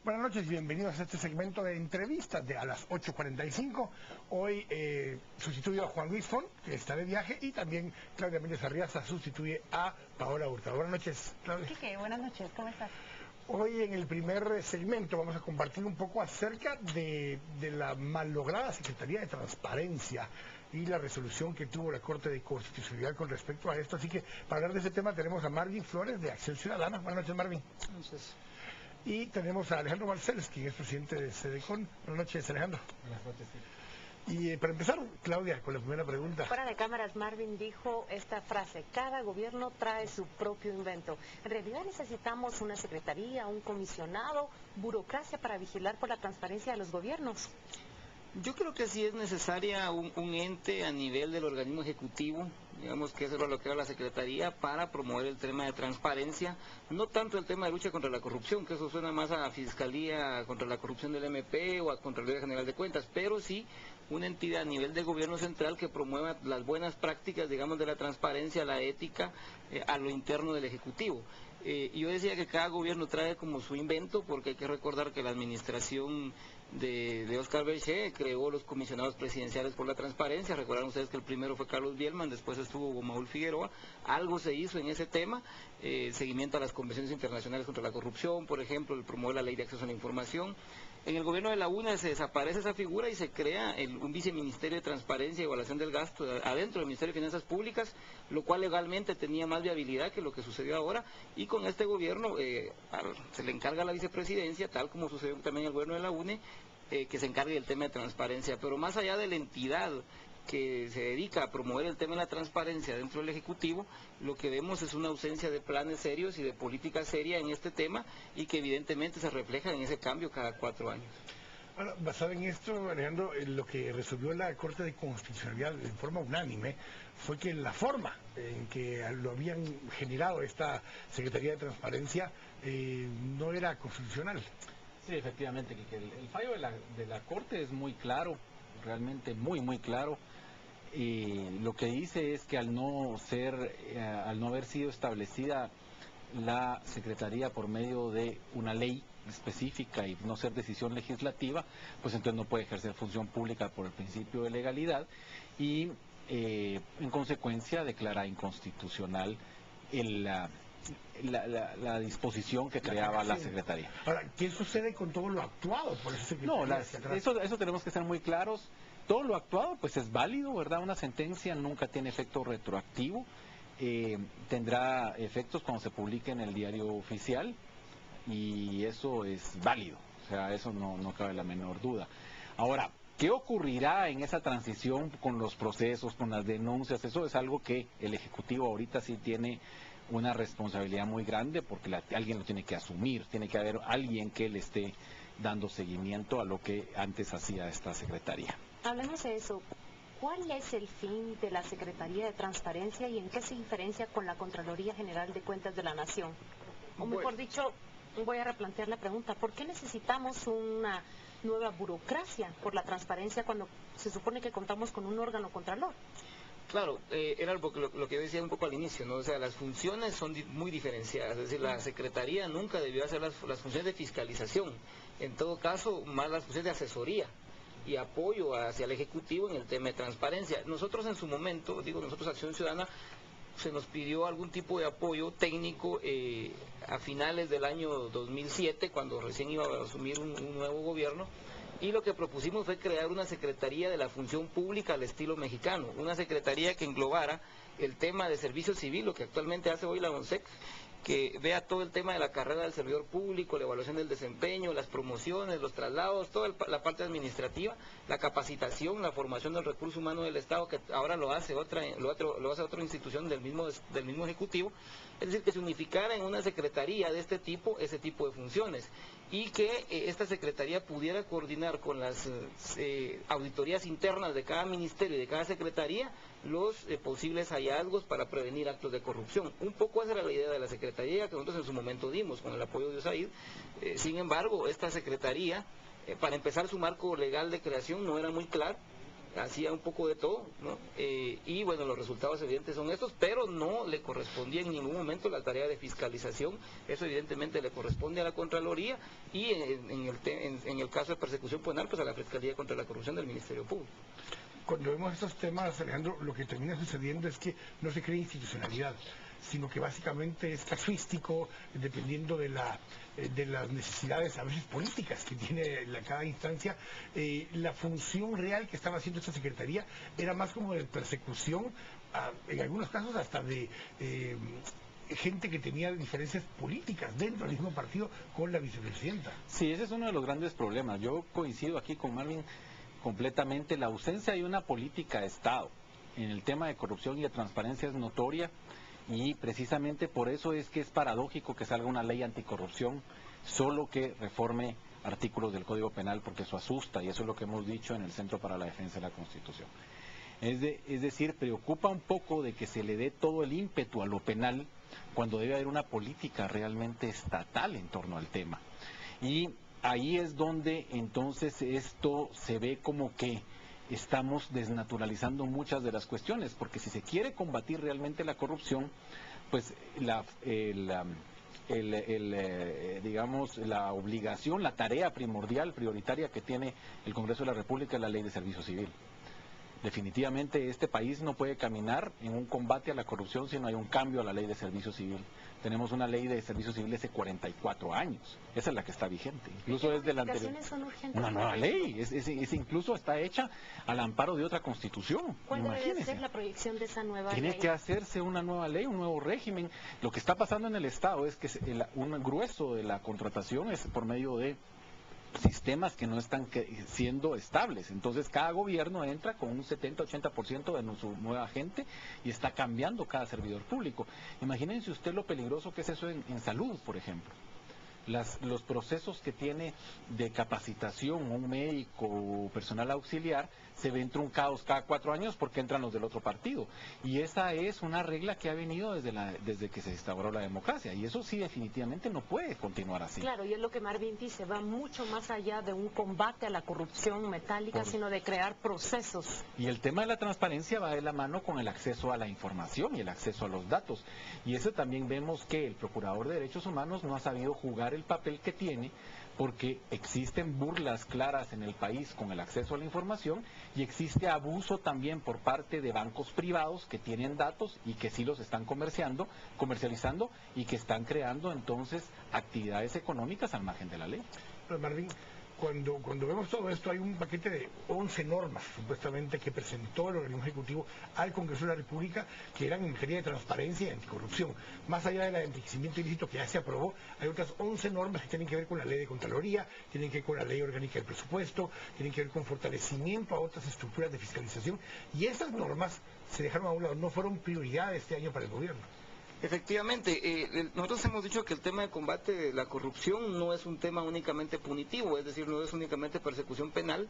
Buenas noches y bienvenidos a este segmento de entrevistas de a las 8:45. Hoy sustituyo a Juan Luis Font, que está de viaje, y también Claudia Méndez Arriaza sustituye a Paola Hurtado. Buenas noches, Claudia. Quique, buenas noches, ¿cómo estás? Hoy en el primer segmento vamos a compartir un poco acerca de la malograda Secretaría de Transparencia y la resolución que tuvo la Corte de Constitucionalidad con respecto a esto. Así que para hablar de ese tema tenemos a Marvin Flores de Acción Ciudadana. Buenas noches, Marvin. Buenas noches. Y tenemos a Alejandro Marcels, quien es presidente de SEDECON. Buenas noches, Alejandro. Buenas noches, sí. Y para empezar, Claudia, con la primera pregunta. Fuera de cámaras, Marvin dijo esta frase: cada gobierno trae su propio invento. En realidad necesitamos una secretaría, un comisionado, burocracia para vigilar por la transparencia de los gobiernos. Yo creo que sí es necesaria un ente a nivel del organismo ejecutivo, digamos que eso es lo que era la Secretaría, para promover el tema de transparencia, no tanto el tema de lucha contra la corrupción, que eso suena más a Fiscalía contra la corrupción del MP o a Contraloría General de Cuentas, pero sí una entidad a nivel de gobierno central que promueva las buenas prácticas, digamos, de la transparencia, la ética, a lo interno del Ejecutivo. Yo decía que cada gobierno trae como su invento, porque hay que recordar que la administración de Oscar Berché creó los comisionados presidenciales por la transparencia. Recordarán ustedes que el primero fue Carlos Bielman, después estuvo Gomaúl Figueroa. Algo se hizo en ese tema, seguimiento a las convenciones internacionales contra la corrupción, por ejemplo, el promover la ley de acceso a la información. En el gobierno de la UNA se desaparece esa figura y se crea un viceministerio de transparencia y evaluación del gasto adentro del Ministerio de Finanzas Públicas, lo cual legalmente tenía más viabilidad que lo que sucedió ahora, y con este gobierno se le encarga a la vicepresidencia, tal como sucedió también en el gobierno de la UNE, que se encargue del tema de transparencia. Pero más allá de la entidad que se dedica a promover el tema de la transparencia dentro del Ejecutivo, lo que vemos es una ausencia de planes serios y de política seria en este tema, y que evidentemente se refleja en ese cambio cada 4 años. Ahora, basado en esto, Alejandro, lo que resolvió la Corte de Constitucionalidad en forma unánime fue que la forma en que lo habían generado esta Secretaría de Transparencia no era constitucional. Sí, efectivamente, que el fallo de la Corte es muy claro, realmente muy claro. Y lo que dice es que al no haber sido establecida la Secretaría por medio de una ley específica y no ser decisión legislativa, pues entonces no puede ejercer función pública por el principio de legalidad, y en consecuencia declara inconstitucional la disposición que creaba la Secretaría. Ahora, ¿qué sucede con todo lo actuado por esa Secretaría? No, eso tenemos que ser muy claros. Todo lo actuado pues es válido, ¿verdad? Una sentencia nunca tiene efecto retroactivo, tendrá efectos cuando se publique en el diario oficial, y eso es válido, o sea, eso no cabe la menor duda. Ahora, ¿qué ocurrirá en esa transición con los procesos, con las denuncias? Eso es algo que el Ejecutivo ahorita sí tiene una responsabilidad muy grande, porque alguien lo tiene que asumir, tiene que haber alguien que le esté dando seguimiento a lo que antes hacía esta Secretaría. Hablemos de eso. ¿Cuál es el fin de la Secretaría de Transparencia y en qué se diferencia con la Contraloría General de Cuentas de la Nación? O mejor dicho, voy a replantear la pregunta: ¿por qué necesitamos una nueva burocracia por la transparencia cuando se supone que contamos con un órgano contralor? Claro, era lo que yo decía un poco al inicio, ¿no? O sea, las funciones son muy diferenciadas, es decir, la Secretaría nunca debió hacer las funciones de fiscalización, en todo caso, más las funciones de asesoría y apoyo hacia el Ejecutivo en el tema de transparencia. Nosotros en su momento, nosotros Acción Ciudadana, se nos pidió algún tipo de apoyo técnico a finales del año 2007, cuando recién iba a asumir un nuevo gobierno, y lo que propusimos fue crear una Secretaría de la Función Pública al estilo mexicano, una Secretaría que englobara el tema de servicio civil, lo que actualmente hace hoy la ONSEC, que vea todo el tema de la carrera del servidor público, la evaluación del desempeño, las promociones, los traslados, toda la parte administrativa, la capacitación, la formación del recurso humano del Estado, que ahora lo hace otra institución del mismo Ejecutivo. Es decir, que se unificara en una secretaría de ese tipo de funciones, y que esta secretaría pudiera coordinar con las auditorías internas de cada ministerio y de cada secretaría los posibles hallazgos para prevenir actos de corrupción. Un poco esa era la idea de la Secretaría, que nosotros en su momento dimos con el apoyo de USAID. Sin embargo, esta Secretaría, para empezar, su marco legal de creación no era muy claro, hacía un poco de todo, ¿no? Y bueno, los resultados evidentes son estos, pero no le correspondía en ningún momento la tarea de fiscalización. Eso evidentemente le corresponde a la Contraloría y en el caso de persecución penal, pues a la Fiscalía contra la Corrupción del Ministerio Público. Cuando vemos estos temas, Alejandro, lo que termina sucediendo es que no se crea institucionalidad, sino que básicamente es casuístico, dependiendo de las necesidades a veces políticas que tiene cada instancia. La función real que estaba haciendo esta Secretaría era más como de persecución, en algunos casos hasta de gente que tenía diferencias políticas dentro del mismo partido con la vicepresidenta. Sí, ese es uno de los grandes problemas. Yo coincido aquí con Marvin completamente. La ausencia de una política de Estado en el tema de corrupción y de transparencia es notoria, y precisamente por eso es que es paradójico que salga una ley anticorrupción solo que reforme artículos del Código Penal, porque eso asusta, y eso es lo que hemos dicho en el Centro para la Defensa de la Constitución. Es decir, preocupa un poco de que se le dé todo el ímpetu a lo penal cuando debe haber una política realmente estatal en torno al tema. Y ahí es donde entonces esto se ve como que estamos desnaturalizando muchas de las cuestiones, porque si se quiere combatir realmente la corrupción, pues digamos, la obligación, la tarea primordial, prioritaria que tiene el Congreso de la República es la Ley de Servicio Civil. Definitivamente este país no puede caminar en un combate a la corrupción si no hay un cambio a la Ley de Servicio Civil. Tenemos una Ley de Servicio Civil hace 44 años. Esa es la que está vigente. Incluso es de la anterior. Son urgentes? Una nueva ley. Es incluso está hecha al amparo de otra constitución. ¿Cuál debe ser la proyección de esa nueva ley? Tiene que hacerse una nueva ley, un nuevo régimen. Lo que está pasando en el Estado es que un grueso de la contratación es por medio de sistemas que no están siendo estables. Entonces cada gobierno entra con un 70-80% de su nueva gente y está cambiando cada servidor público. Imagínense usted lo peligroso que es eso en salud, por ejemplo. Los procesos que tiene de capacitación un médico o personal auxiliar se ven truncados cada 4 años porque entran los del otro partido. Y esa es una regla que ha venido desde que se instauró la democracia. Y eso sí definitivamente no puede continuar así. Claro, y es lo que Marvin dice, va mucho más allá de un combate a la corrupción metálica, sino de crear procesos. Y el tema de la transparencia va de la mano con el acceso a la información y el acceso a los datos. Y eso también vemos que el Procurador de Derechos Humanos no ha sabido jugar el papel que tiene, porque existen burlas claras en el país con el acceso a la información y existe abuso también por parte de bancos privados que tienen datos y que sí los están comercializando y que están creando entonces actividades económicas al margen de la ley. Pero Marvin, cuando vemos todo esto, hay un paquete de 11 normas, supuestamente, que presentó el organismo ejecutivo al Congreso de la República, que eran en materia de transparencia y anticorrupción. Más allá del enriquecimiento ilícito que ya se aprobó, hay otras 11 normas que tienen que ver con la ley de Contraloría, tienen que ver con la ley orgánica del presupuesto, tienen que ver con fortalecimiento a otras estructuras de fiscalización, y esas normas se dejaron a un lado, no fueron prioridad este año para el gobierno. Efectivamente, nosotros hemos dicho que el tema de combate de la corrupción no es un tema únicamente punitivo, es decir, no es únicamente persecución penal.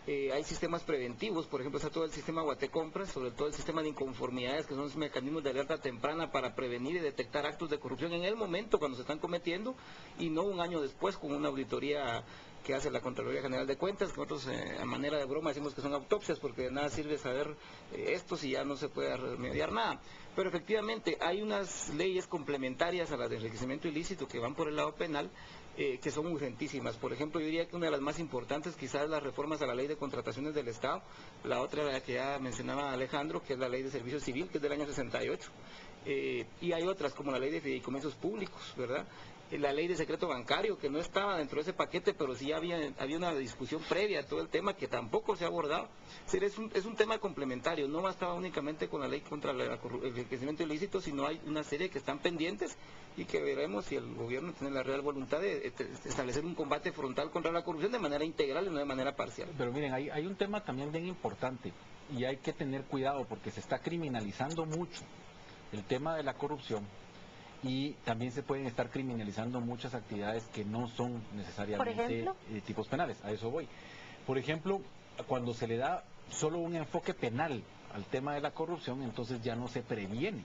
Hay sistemas preventivos, por ejemplo está todo el sistema Guatecompras, sobre todo el sistema de inconformidades, que son los mecanismos de alerta temprana para prevenir y detectar actos de corrupción en el momento cuando se están cometiendo y no un año después con una auditoría que hace la Contraloría General de Cuentas, que nosotros a manera de broma decimos que son autopsias porque de nada sirve saber esto si ya no se puede remediar nada. Pero efectivamente hay unas leyes complementarias a las de enriquecimiento ilícito que van por el lado penal, que son urgentísimas. Por ejemplo, yo diría que una de las más importantes quizás es las reformas a la ley de contrataciones del Estado, la otra la que ya mencionaba Alejandro, que es la ley de servicio civil, que es del año 68, y hay otras como la ley de fideicomisos públicos, ¿verdad? La ley de secreto bancario, que no estaba dentro de ese paquete, pero sí había una discusión previa a todo el tema que tampoco se ha abordado. Es un tema complementario, no bastaba únicamente con la ley contra el enriquecimiento ilícito, sino hay una serie que están pendientes y que veremos si el gobierno tiene la real voluntad de establecer un combate frontal contra la corrupción de manera integral y no de manera parcial. Pero miren, hay un tema también bien importante y hay que tener cuidado porque se está criminalizando mucho el tema de la corrupción. Y también se pueden estar criminalizando muchas actividades que no son necesariamente tipos penales, a eso voy. Por ejemplo, cuando se le da solo un enfoque penal al tema de la corrupción, entonces ya no se previene,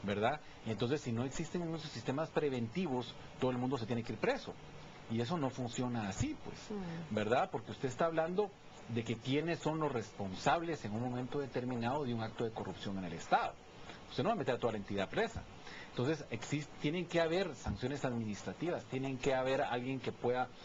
¿verdad? Y entonces si no existen unos sistemas preventivos, todo el mundo se tiene que ir preso. Y eso no funciona así, pues, ¿verdad? Porque usted está hablando de que quiénes son los responsables en un momento determinado de un acto de corrupción en el Estado. Usted no va a meter a toda la entidad presa. Entonces, tienen que haber sanciones administrativas, tienen que haber alguien que pueda